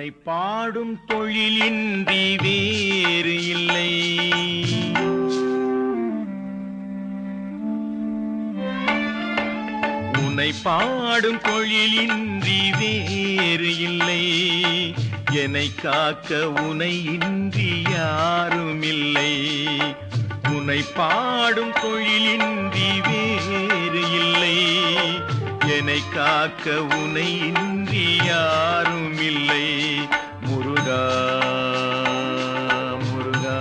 உன்னை பாடும் தொழிலின்றி வேறு இல்லை. உன்னை பாடும் தொழிலின்றி வேறு இல்லை. என்னை காக்க உனை இன்றி யாரும் இல்லை. உன்னை பாடும் தொழிலின்றி வேறு இல்லை. என்னை காக்க உனை இன்றி யாரும் இல்லை. முருகா முருகா.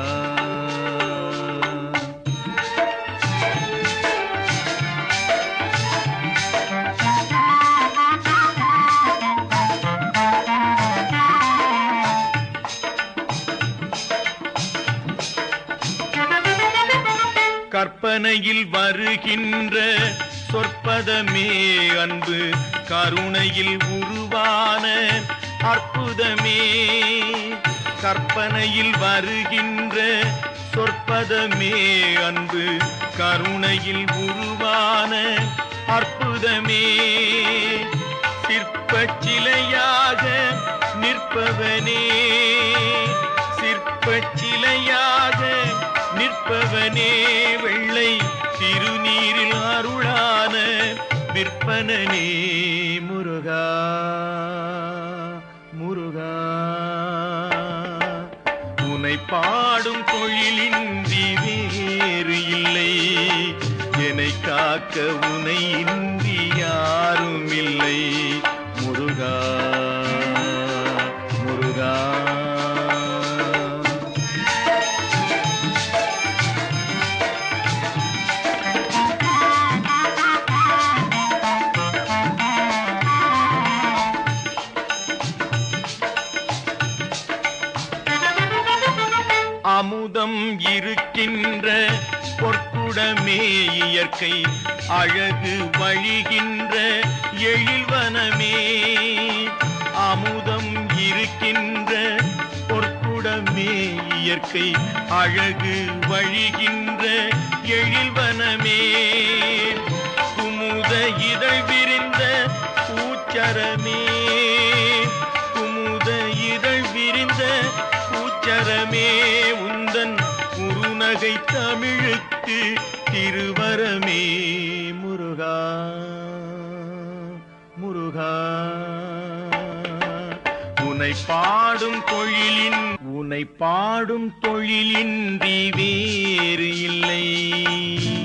கற்பனையில் வருகின்ற சொற்பதமே அன்பு, கருணையில் உருவான அற்புதமே. கற்பனையில் வருகின்ற சொற்பதமே அன்பு, கருணையில் உருவான அற்புதமே. சிற்பச் சிலையாக நிற்பவனே, சிற்பச் சிலையாக நிற்பவனே. வெள்ளை திருநீரில் அருளான விற்பனனே. முருகா முருகா. உன்னை பாடும் தொழிலின்றி வேறு இல்லை. என்னை காக்க உனை இன்றி யாரும் இல்லை. முருகா முருகா. அமுதம் இருக்கின்ற பொற்குடமே இயற்கை, அழகு வழிகின்ற எழில்வனமே. அமுதம் இருக்கின்ற பொற்குடமே இயற்கை, அழகு வழிகின்ற எழில்வனமே. குமுத இதழ் விரிந்த பூச்சரமே, குமுத இதழ் விரிந்த பூச்சரமே. உந்தன் குறுநகை தமிழுக்கு திருவரமே. முருகா முருகா. உன்னை பாடும் தொழிலின், உன்னை பாடும் தொழிலின்றி வேறு இல்லை.